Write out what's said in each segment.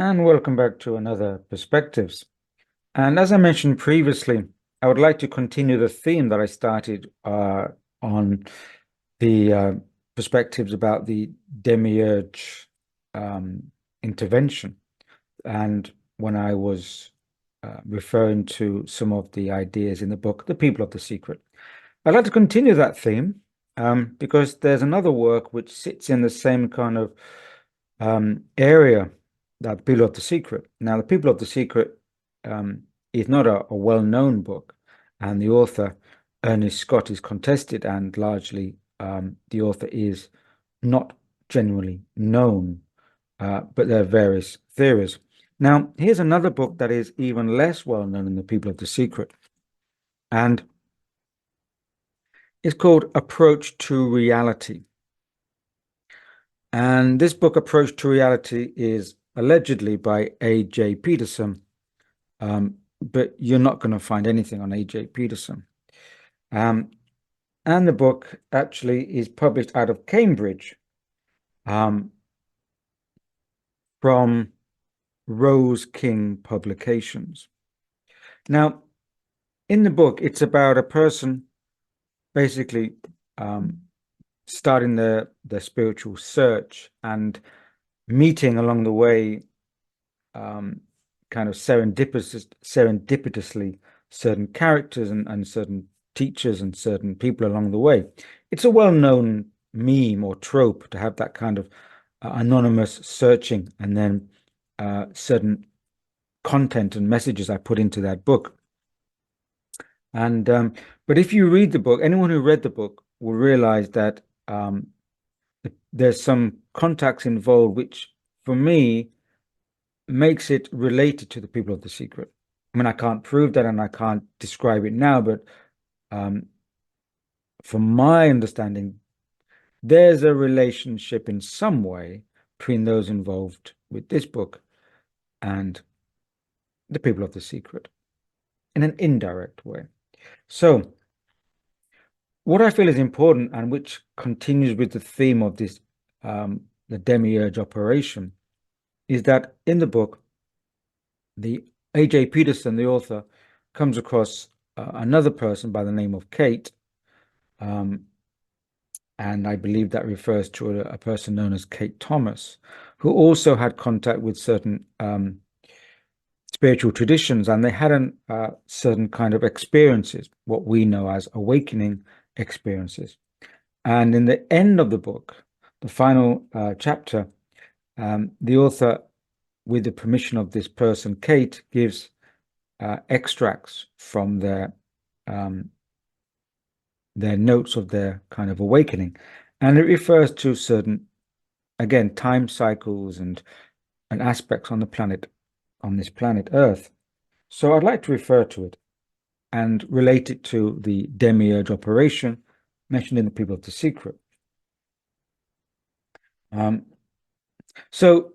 And welcome back to another Perspectives. And as I mentioned previously, I would like to continue the theme that I started on the perspectives about the demiurge intervention. And when I was referring to some of the ideas in the book, The People of the Secret. I'd like to continue that theme because there's another work which sits in the same kind of area that The People of the Secret. Now, The People of the Secret is not a well-known book, and the author, Ernest Scott, is contested, and largely the author is not genuinely known, but there are various theories. Now, here's another book that is even less well-known than The People of the Secret, and it's called Approach to Reality. And this book, Approach to Reality, is allegedly by A.J. Peterson, but you're not going to find anything on A.J. Peterson. And the book actually is published out of Cambridge from Rose King Publications. Now, in the book, it's about a person basically starting their spiritual search and meeting along the way kind of serendipitously certain characters and certain teachers and certain people along the way. It's a well-known meme or trope to have that kind of anonymous searching and then certain content and messages I put into that book. And but if you read the book, anyone who read the book will realize that there's some contacts involved, which for me makes it related to the People of the Secret. I mean, I can't prove that and I can't describe it now, but from my understanding, there's a relationship in some way between those involved with this book and the People of the Secret in an indirect way. So what I feel is important and which continues with the theme of this, the demiurge operation, is that in the book, the A.J. Peterson, the author, comes across another person by the name of Kate, and I believe that refers to a person known as Kate Thomas, who also had contact with certain spiritual traditions, and they had certain kind of experiences, what we know as awakening experiences. And in the end of the book, the final chapter, the author, with the permission of this person, Kate, gives extracts from their notes of their kind of awakening. And it refers to certain, again, time cycles and aspects on the planet, on this planet Earth. So I'd like to refer to it and relate it to the demiurge operation mentioned in The People of the Secret. So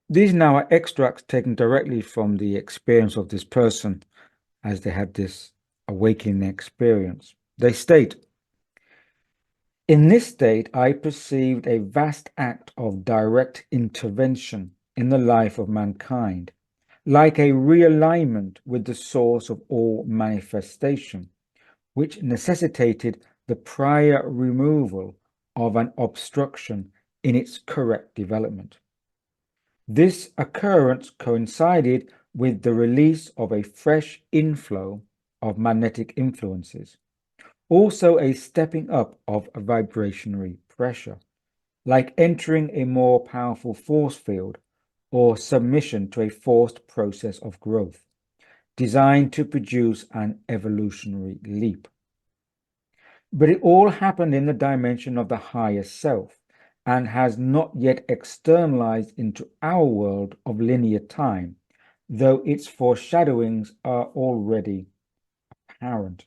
these now are extracts taken directly from the experience of this person as they had this awakening experience. They state, "In this state, I perceived a vast act of direct intervention in the life of mankind, like a realignment with the source of all manifestation, which necessitated the prior removal of an obstruction in its correct development. This occurrence coincided with the release of a fresh inflow of magnetic influences, also a stepping up of a vibrationary pressure, like entering a more powerful force field or submission to a forced process of growth, designed to produce an evolutionary leap. But it all happened in the dimension of the higher self and has not yet externalized into our world of linear time, though its foreshadowings are already apparent."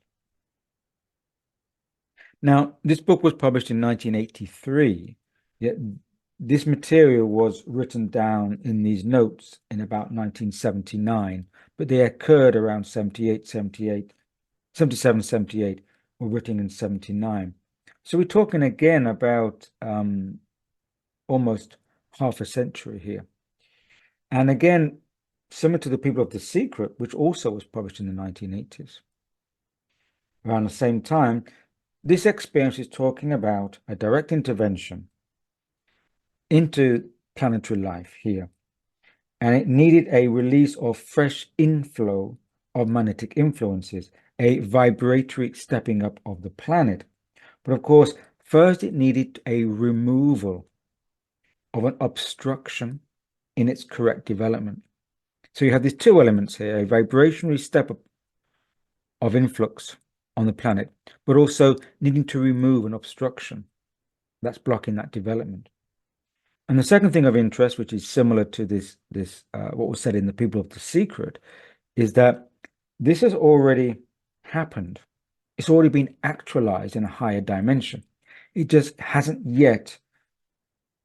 Now, this book was published in 1983, yet this material was written down in these notes in about 1979, but they occurred around 77, 78, were written in 79. So we're talking again about almost half a century here. And again, similar to The People of the Secret, which also was published in the 1980s. Around the same time, this experience is talking about a direct intervention into planetary life here. And it needed a release of fresh inflow of magnetic influences, a vibratory stepping up of the planet. But of course, first it needed a removal of an obstruction in its correct development. So you have these two elements here, a vibrationary step up of influx on the planet, but also needing to remove an obstruction that's blocking that development. And the second thing of interest, which is similar to this what was said in The People of the Secret, is that this has already happened. It's already been actualized in a higher dimension. It just hasn't yet,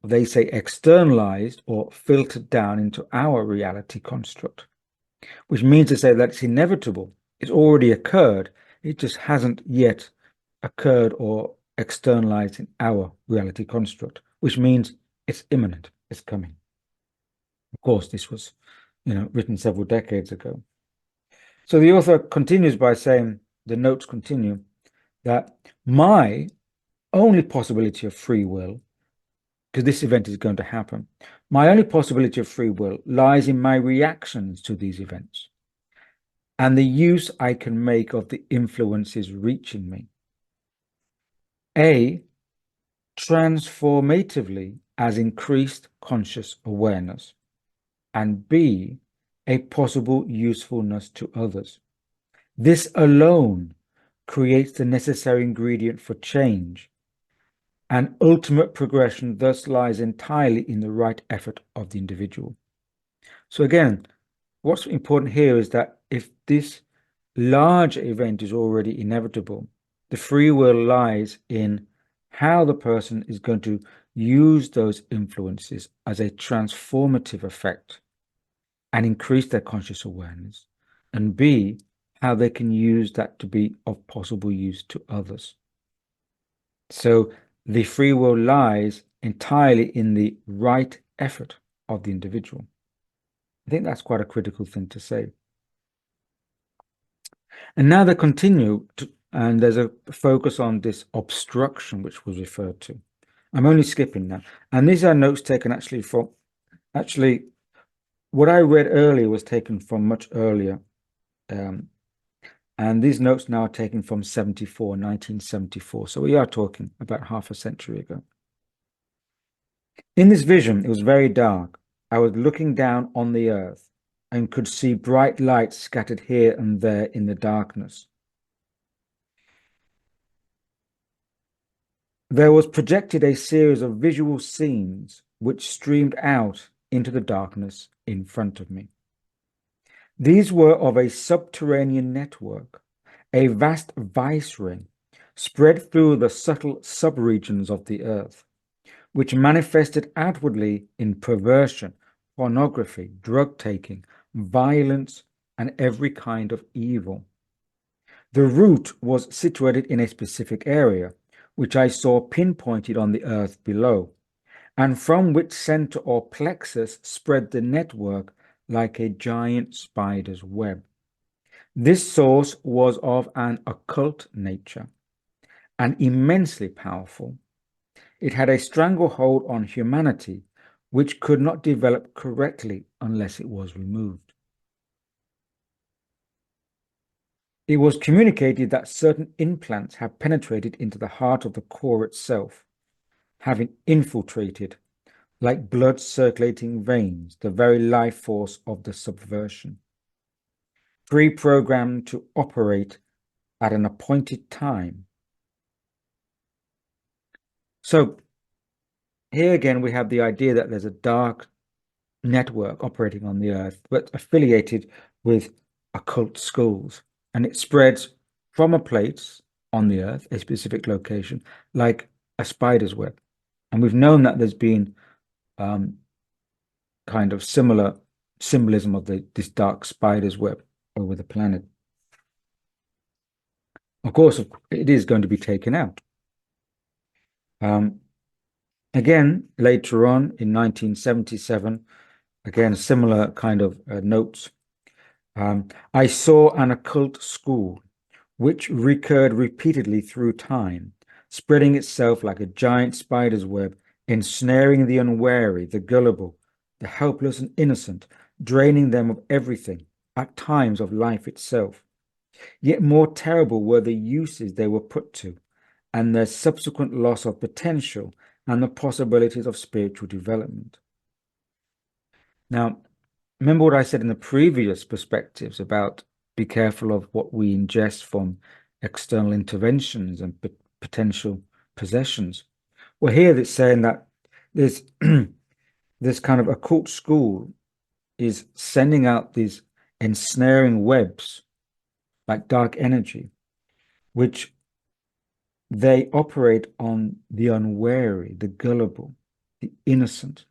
they say, externalized or filtered down into our reality construct, which means to say that it's inevitable. It's already occurred. It just hasn't yet occurred or externalized in our reality construct, which means it's imminent. It's coming. Of course, this was, written several decades ago. So the author continues by saying, the notes continue, that my only possibility of free will, because this event is going to happen, my only possibility of free will lies in my reactions to these events and the use I can make of the influences reaching me. A, transformatively as increased conscious awareness, and B, a possible usefulness to others. This alone creates the necessary ingredient for change, and ultimate progression thus lies entirely in the right effort of the individual. So again, what's important here is that if this large event is already inevitable, the free will lies in how the person is going to use those influences as a transformative effect and increase their conscious awareness, and B, how they can use that to be of possible use to others. So the free will lies entirely in the right effort of the individual. I think that's quite a critical thing to say. And now they continue and there's a focus on this obstruction, which was referred to. I'm only skipping now. And these are notes taken actually, what I read earlier was taken from much earlier. And these notes now are taken from 1974. So we are talking about half a century ago. In this vision, it was very dark. I was looking down on the earth and could see bright lights scattered here and there in the darkness. There was projected a series of visual scenes which streamed out into the darkness in front of me. These were of a subterranean network, a vast vice ring spread through the subtle subregions of the earth, which manifested outwardly in perversion, pornography, drug-taking, violence, and every kind of evil. The root was situated in a specific area, which I saw pinpointed on the earth below, and from which center or plexus spread the network like a giant spider's web. This source was of an occult nature and immensely powerful. It had a stranglehold on humanity, which could not develop correctly unless it was removed. It was communicated that certain implants had penetrated into the heart of the core itself, having infiltrated, like blood circulating veins, the very life force of the subversion, pre-programmed to operate at an appointed time. So here again, we have the idea that there's a dark network operating on the earth, but affiliated with occult schools. And it spreads from a place on the earth, a specific location, like a spider's web. And we've known that there's been kind of similar symbolism of this dark spider's web over the planet. Of course, it is going to be taken out. Again, later on in 1977, Again, similar kind of notes. I saw an occult school which recurred repeatedly through time, spreading itself like a giant spider's web, ensnaring the unwary, the gullible, the helpless and innocent, draining them of everything, at times of life itself. Yet more terrible were the uses they were put to, and their subsequent loss of potential and the possibilities of spiritual development. Now, remember what I said in the previous perspectives about be careful of what we ingest from external interventions and potential possessions. Well, here it's saying that this this kind of occult school is sending out these ensnaring webs like dark energy, which they operate on the unwary, the gullible, the innocent.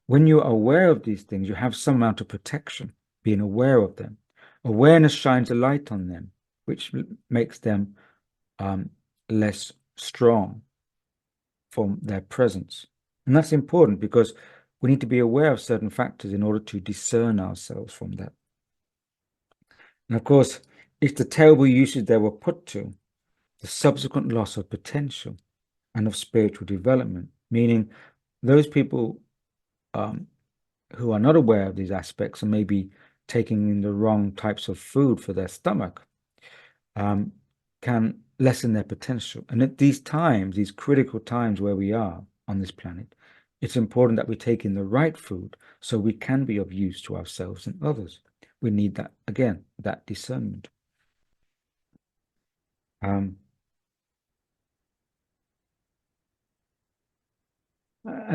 When you're aware of these things, you have some amount of protection, being aware of them. Awareness shines a light on them, which makes them less strong from their presence. And that's important because we need to be aware of certain factors in order to discern ourselves from that. And of course, it's the terrible usage they were put to, the subsequent loss of potential and of spiritual development, meaning those people who are not aware of these aspects and maybe taking in the wrong types of food for their stomach can lessen their potential. And at these times, these critical times where we are on this planet, it's important that we take in the right food so we can be of use to ourselves and others. We need that, again, that discernment. And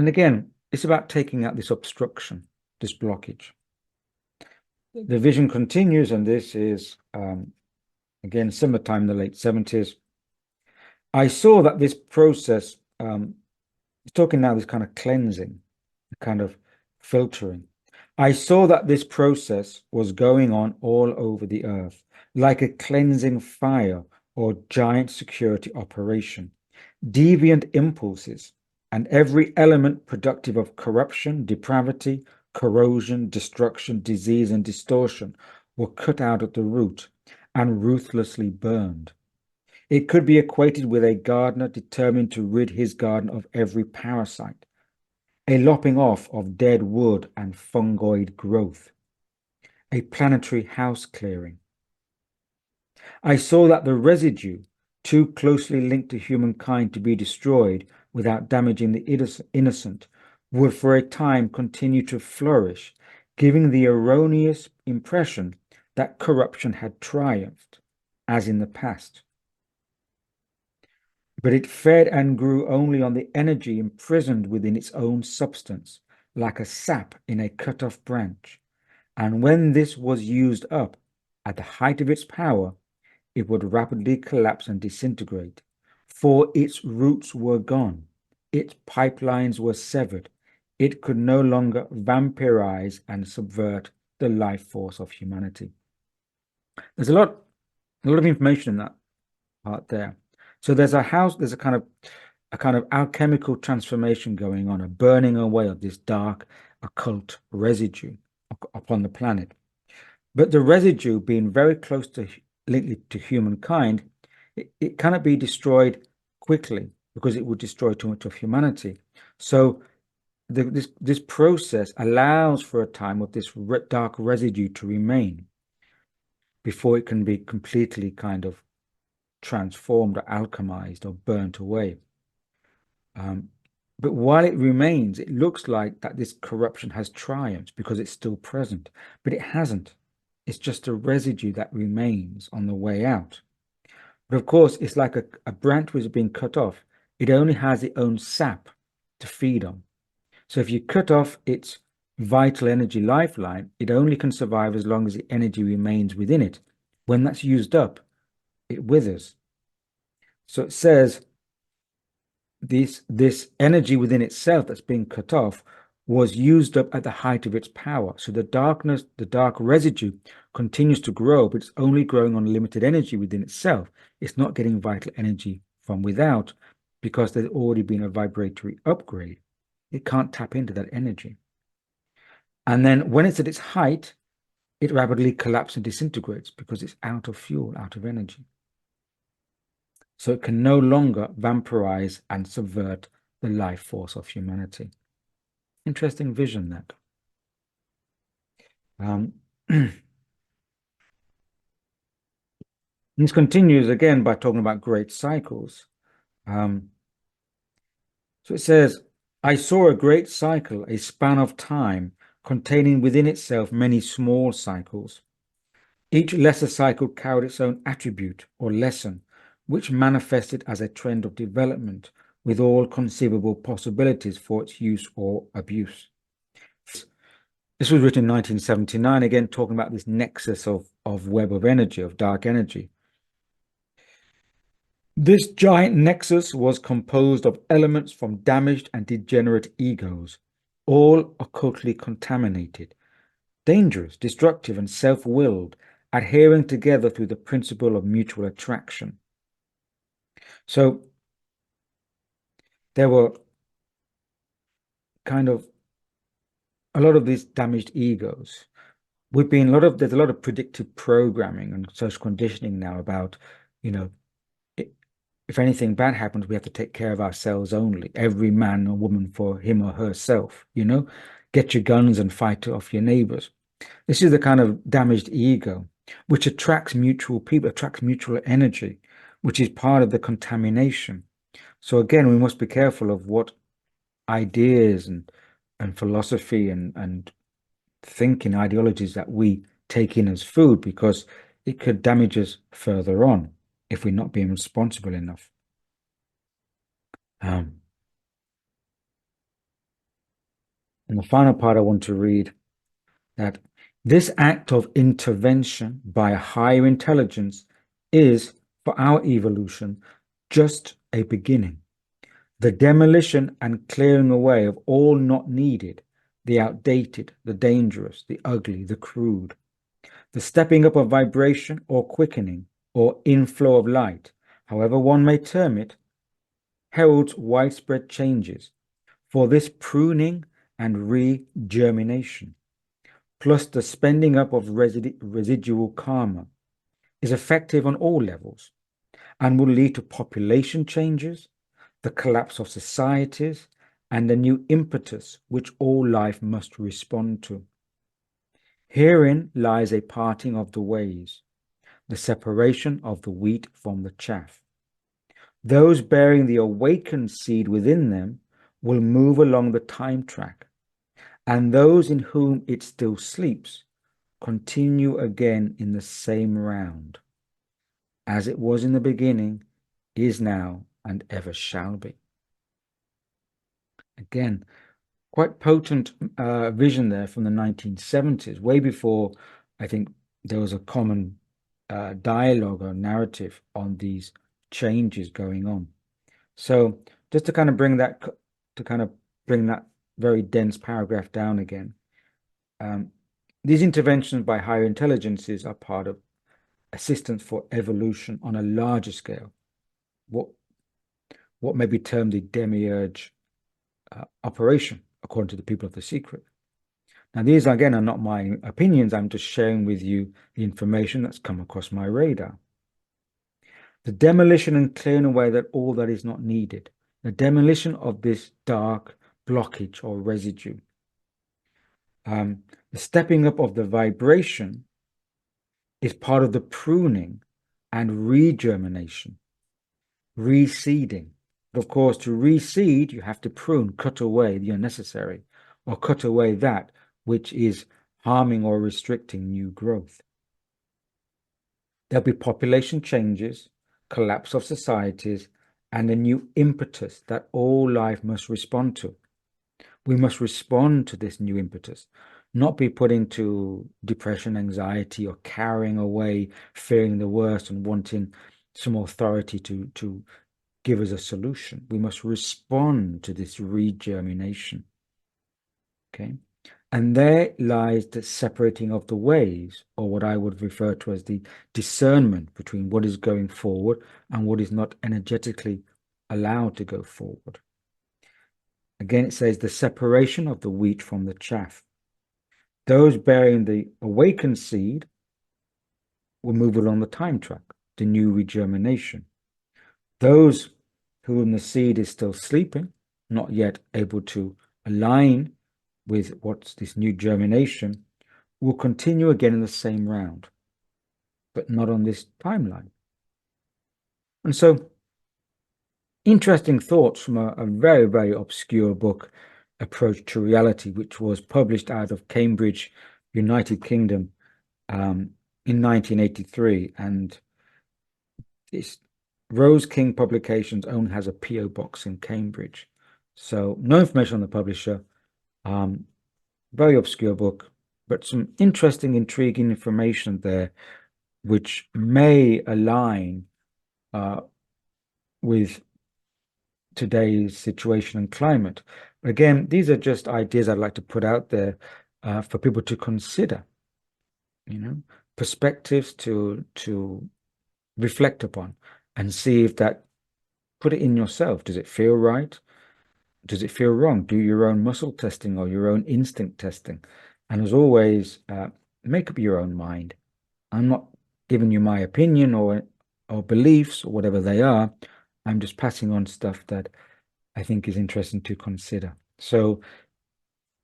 again, it's about taking out this obstruction, this blockage. The vision continues, and this is, again, similar time in the late 70s. I saw that this process, talking now this kind of cleansing, kind of filtering. I saw that this process was going on all over the earth, like a cleansing fire or giant security operation. Deviant impulses and every element productive of corruption, depravity, corrosion, destruction, disease, and distortion were cut out at the root and ruthlessly burned. It could be equated with a gardener determined to rid his garden of every parasite, a lopping off of dead wood and fungoid growth, a planetary house clearing. I saw that the residue, too closely linked to humankind to be destroyed without damaging the innocent, would for a time continue to flourish, giving the erroneous impression that corruption had triumphed, as in the past. But it fed and grew only on the energy imprisoned within its own substance, like a sap in a cut-off branch. And when this was used up at the height of its power, it would rapidly collapse and disintegrate, for its roots were gone, its pipelines were severed. It could no longer vampirize and subvert the life force of humanity. There's a lot of information in that part there. So there's a kind of alchemical transformation going on, a burning away of this dark occult residue upon the planet. But the residue being very close to linked to humankind, it cannot be destroyed quickly because it would destroy too much of humanity. So this process allows for a time of this dark residue to remain before it can be completely kind of transformed or alchemized or burnt away. But while it remains, it looks like that this corruption has triumphed because it's still present, but it hasn't. It's just a residue that remains on the way out. But of course, it's like a branch which is being cut off. It only has its own sap to feed on. So if you cut off its vital energy lifeline, it only can survive as long as the energy remains within it. When that's used up, it withers. So it says this energy within itself that's being cut off was used up at the height of its power. So the dark residue continues to grow, but it's only growing on limited energy within itself. It's not getting vital energy from without because there's already been a vibratory upgrade. It can't tap into that energy. And then when it's at its height, it rapidly collapses and disintegrates because it's out of fuel, out of energy. So it can no longer vampirize and subvert the life force of humanity. Interesting vision, that. This continues again by talking about great cycles. So it says, I saw a great cycle, a span of time, containing within itself many small cycles. Each lesser cycle carried its own attribute or lesson, which manifested as a trend of development with all conceivable possibilities for its use or abuse. This was written in 1979, again talking about this nexus of web of energy, of dark energy. This giant nexus was composed of elements from damaged and degenerate egos, all occultly contaminated, dangerous, destructive, and self-willed, adhering together through the principle of mutual attraction. So there were kind of a lot of these damaged egos. There's a lot of predictive programming and social conditioning now about, if anything bad happens, we have to take care of ourselves only. Every man or woman for him or herself, get your guns and fight off your neighbors. This is the kind of damaged ego, which attracts mutual energy, which is part of the contamination. So again, we must be careful of what ideas and philosophy and thinking ideologies that we take in as food, because it could damage us further on if we're not being responsible enough. And the final part I want to read, that this act of intervention by a higher intelligence is, for our evolution, just a beginning. The demolition and clearing away of all not needed, the outdated, the dangerous, the ugly, the crude. The stepping up of vibration or quickening or inflow of light, however one may term it, heralds widespread changes. For this pruning and re-germination, plus the spending up of residual karma, is effective on all levels and will lead to population changes, the collapse of societies, and a new impetus which all life must respond to. Herein lies a parting of the ways, the separation of the wheat from the chaff. Those bearing the awakened seed within them will move along the time track, and those in whom it still sleeps continue again in the same round, as it was in the beginning, is now, and ever shall be. Again, quite potent vision there from the 1970s, way before I think there was a common dialogue or narrative on these changes going on. So just to kind of bring that very dense paragraph down again, these interventions by higher intelligences are part of assistance for evolution on a larger scale, what may be termed the demiurge operation, according to the people of the secret. Now, these again are not my opinions. I'm just sharing with you the information that's come across my radar. The demolition and clearing away that all that is not needed, the demolition of this dark blockage or residue, the stepping up of the vibration is part of the pruning and regermination, reseeding. But of course, to reseed, you have to prune, cut away the unnecessary, or cut away that which is harming or restricting new growth. There'll be population changes, collapse of societies, and a new impetus that all life must respond to. We must respond to this new impetus, not be put into depression, anxiety, or carrying away, fearing the worst and wanting some authority to give us a solution. We must respond to this regermination. Okay? And there lies the separating of the ways, or what I would refer to as the discernment between what is going forward and what is not energetically allowed to go forward. Again, it says the separation of the wheat from the chaff. Those bearing the awakened seed will move along the time track, the new regermination. Those whom the seed is still sleeping, not yet able to align with what's this new germination, will continue again in the same round, but not on this timeline. And so, interesting thoughts from a very, very obscure book, Approach to Reality, which was published out of Cambridge, United Kingdom, in 1983. And it's Rose King Publications only has a PO box in Cambridge. So no information on the publisher. Very obscure book, but some interesting, intriguing information there, which may align with today's situation and climate. But again, these are just ideas I'd like to put out there for people to consider, perspectives to reflect upon and see if that, put it in yourself. Does it feel right? Does it feel wrong? Do your own muscle testing or your own instinct testing. And as always, make up your own mind. I'm not giving you my opinion or beliefs or whatever they are. I'm just passing on stuff that I think is interesting to consider. So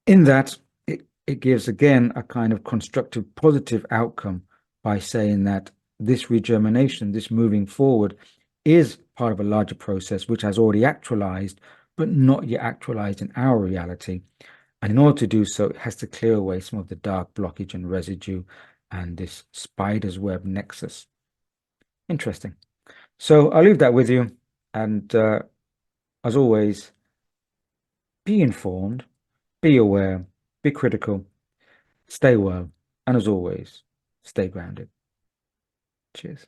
in that, it gives, again, a kind of constructive, positive outcome by saying that this regermination, this moving forward, is part of a larger process which has already actualized, but not yet actualized in our reality. And in order to do so, it has to clear away some of the dark blockage and residue and this spider's web nexus. Interesting. So I'll leave that with you. And as always, be informed, be aware, be critical, stay well, and as always, stay grounded. Cheers.